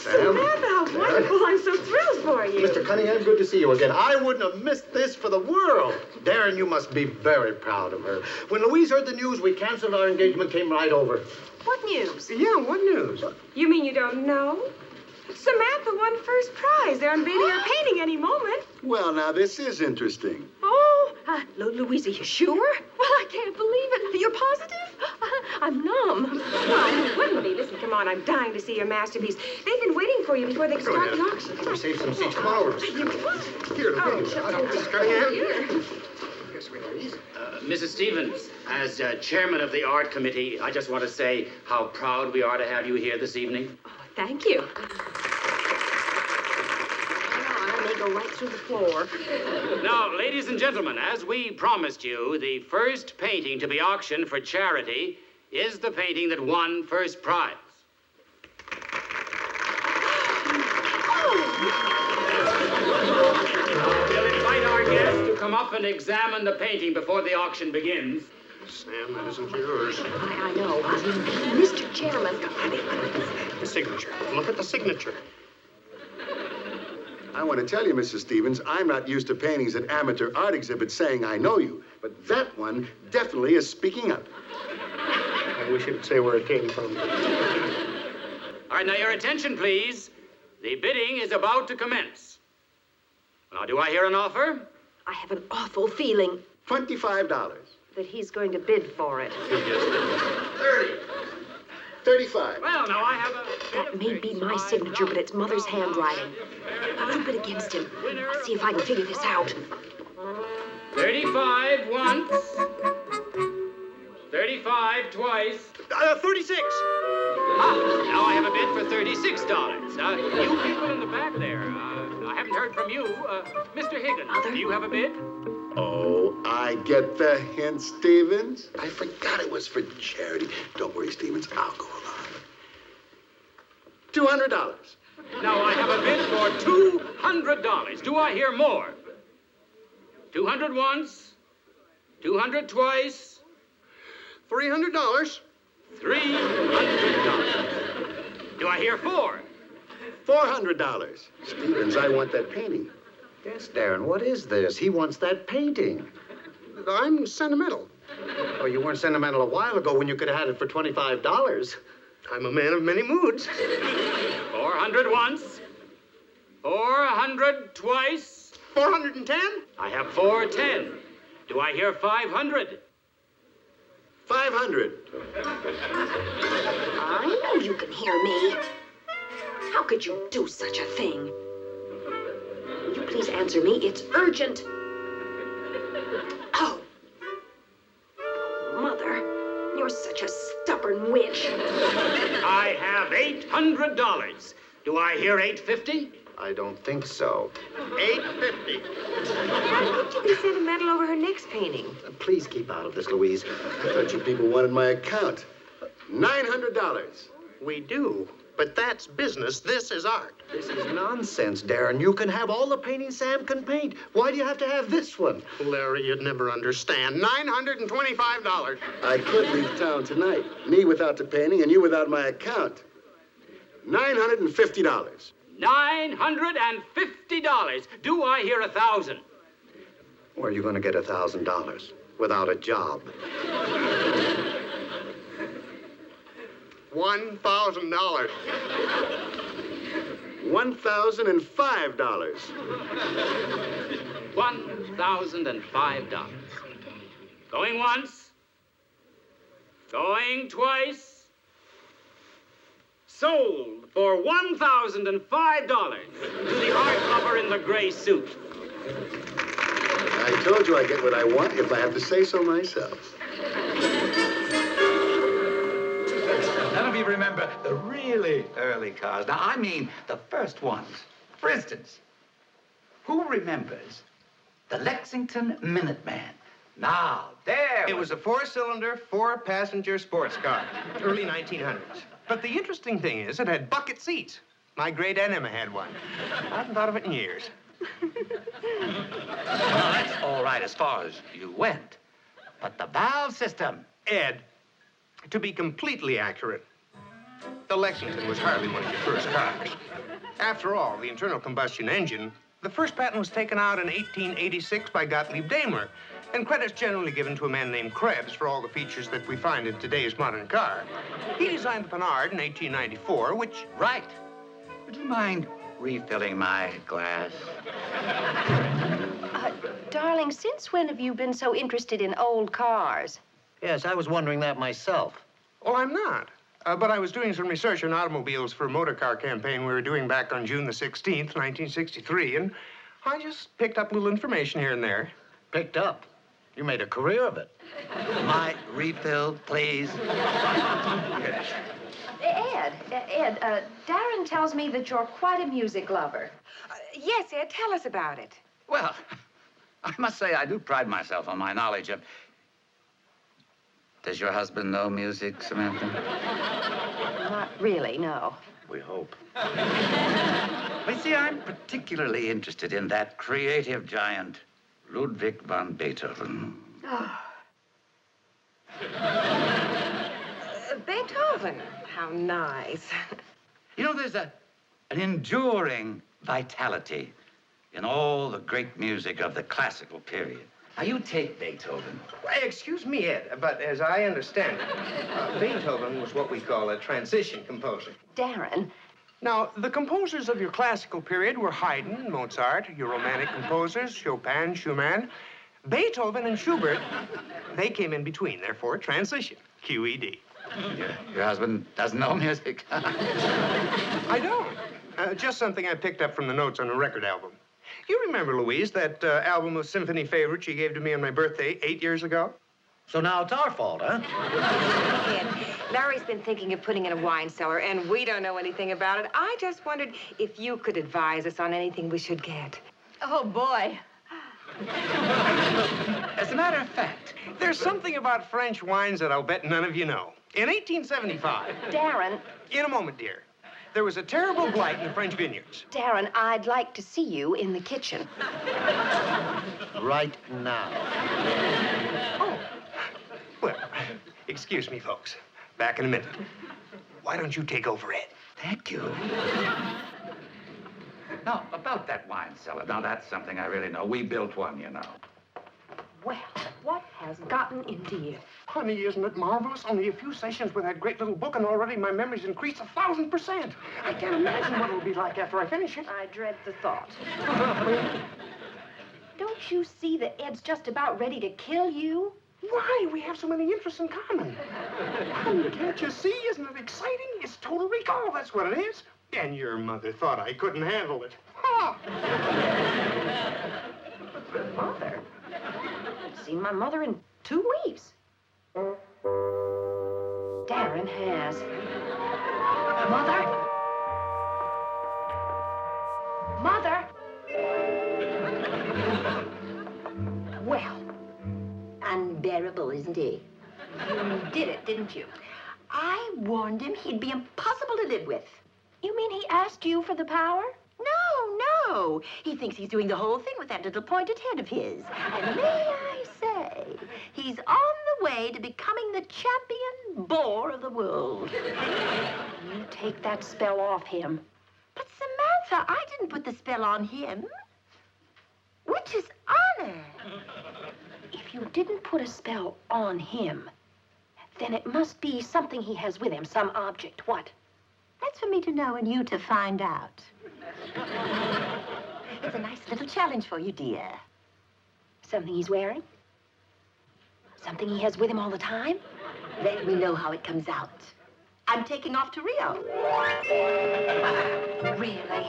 Samantha, how wonderful. I'm so thrilled for you. Mr. Cunningham, good to see you again. I wouldn't have missed this for the world. Darrin, you must be very proud of her. When Louise heard the news, we canceled our engagement, came right over. What news? Yeah, what news? You mean you don't know? Samantha won first prize. They're unveiling her painting any moment. Well, now, this is interesting. Oh, Louise, are you sure? Well, I can't believe it. You're positive? I'm numb. Well, you wouldn't be. Listen, come on. I'm dying to see your masterpiece. They've been waiting for you before they start the auction. We saved some seats. Come on over. You what? Here, Mrs. Cunningham. Yes, please. Mrs. Stephens, as chairman of the art committee, I just want to say how proud we are to have you here this evening. Oh, thank you. I may go right through the floor. Now, ladies and gentlemen, as we promised you, the first painting to be auctioned for charity is the painting that won first prize. We'll invite our guests to come up and examine the painting before the auction begins. Sam, that isn't yours. I know. Mr. Chairman. The signature. Look at the signature. I want to tell you, Mrs. Stephens, I'm not used to paintings at amateur art exhibits saying I know you, but that one definitely is speaking up. I wish you'd say where it came from. All right, now your attention, please. The bidding is about to commence. Now, do I hear an offer? I have an awful feeling $25. that he's going to bid for it. 30. 35. Well, now I have a... That may be my signature, but it's Mother's handwriting. I'll bid against him. I'll see if I can figure this out. 35 once. 35 twice. 36. Now I have a bid for $36. You people in the back there, I haven't heard from you. Mr. Higgins, do you have a bid? Oh, I get the hint, Stephens. I forgot it was for charity. Don't worry, Stephens, I'll go along. $200. Now I have a bid for $200. Do I hear more? 200 once. 200 twice. $300. $300. Do I hear four? $400. Stephens, I want that painting. Yes, Darrin, what is this? He wants that painting. I'm sentimental. Oh, you weren't sentimental a while ago when you could have had it for $25. I'm a man of many moods. 400 once. 400 twice. 410? I have 410. Do I hear 500? 500. I know you can hear me. How could you do such a thing? Will you please answer me? It's urgent. Oh. Mother, you're such a stubborn witch. I have $800. Do I hear 850? I don't think so. 850. How could you be sentimental over her next painting? Please keep out of this, Louise. I thought you people wanted my account. $900. We do, but that's business. This is art. This is nonsense, Darrin. You can have all the paintings Sam can paint. Why do you have to have this one? Larry, you'd never understand. $925. I could leave town tonight. Me without the painting and you without my account. $950. $950. Do I hear 1,000? Where are you going to get $1,000 without a job? $1,000. $1,005. $1,005. Going once. Going twice. Sold for $1,005 to the art lover in the gray suit. I told you I get what I want if I have to say so myself. None of you remember the really early cars. Now, I mean the first ones. For instance, who remembers the Lexington Minuteman? Now, there It was a four-cylinder, four-passenger sports car, early 1900s. But the interesting thing is it had bucket seats. My great enema had one. I haven't thought of it in years. Well, that's all right as far as you went. But the valve system. Ed, to be completely accurate, The Lexington was hardly one of your first cars. After all, the internal combustion engine, the first patent was taken out in 1886 by Gottlieb Daimler, and credit's generally given to a man named Krebs for all the features that we find in today's modern car. He designed the Panhard in 1894, which... Right. Would you mind refilling my glass? Darling, since when have you been so interested in old cars? Yes, I was wondering that myself. Well, I'm not. But I was doing some research on automobiles for a motor car campaign we were doing back on June the 16th, 1963, and I just picked up a little information here and there. Picked up? You made a career of it. My refill, please. Yes. Ed, Darrin tells me that you're quite a music lover. Yes, Ed, tell us about it. Well, I must say I do pride myself on my knowledge of... Does your husband know music, Samantha? Not really, no. We hope. Well, you see, I'm particularly interested in that creative giant, Ludwig van Beethoven. Oh. Beethoven? How nice. You know, there's an enduring vitality in all the great music of the classical period. Now, you take Beethoven. Well, excuse me, Ed, but as I understand it, Beethoven was what we call a transition composer. Darrin. Now, the composers of your classical period were Haydn, Mozart, your romantic composers, Chopin, Schumann. Beethoven and Schubert, they came in between, therefore, transition, QED. Your husband doesn't know music? I don't. Just something I picked up from the notes on a record album. You remember, Louise, that album of symphony favorites you gave to me on my birthday 8 years ago? So now it's our fault, huh? Ed, Larry's been thinking of putting in a wine cellar, and we don't know anything about it. I just wondered if you could advise us on anything we should get. Oh, boy. As a matter of fact, There's something about French wines that I'll bet none of you know. In 1875... Darrin. In a moment, dear. There was a terrible blight in the French vineyards. Darrin, I'd like to see you in the kitchen. Right now. Oh. Well, excuse me, folks. Back in a minute. Why don't you take over, Ed? thank you. Now, about that wine cellar. Now, that's something I really know. We built one, you know. Well, what has gotten into you? Honey, isn't it marvelous? Only a few sessions with that great little book, and already my memory's increased 1,000%. I can't imagine what it'll be like after I finish it. I dread the thought. Don't you see that Ed's just about ready to kill you? Why? We have so many interests in common. Honey, can't you see? Isn't it exciting? It's total recall, that's what it is. And your mother thought I couldn't handle it. Ha! Mother? I've seen my mother in 2 weeks. Darrin has. Mother? Mother? Well, Unbearable, isn't he? you did it, didn't you? I warned him he'd be impossible to live with. You mean he asked you for the power? No. He thinks he's doing the whole thing with that little pointed head of his. And may I say, he's on the way to becoming the champion bore of the world. You take that spell off him. But Samantha, I didn't put the spell on him. Which is honor. If you didn't put a spell on him, then it must be something he has with him, some object. What? That's for me to know and you to find out. It's a nice little challenge for you, dear. Something he's wearing? Something he has with him all the time? Let me know how it comes out. I'm taking off to Rio. Really?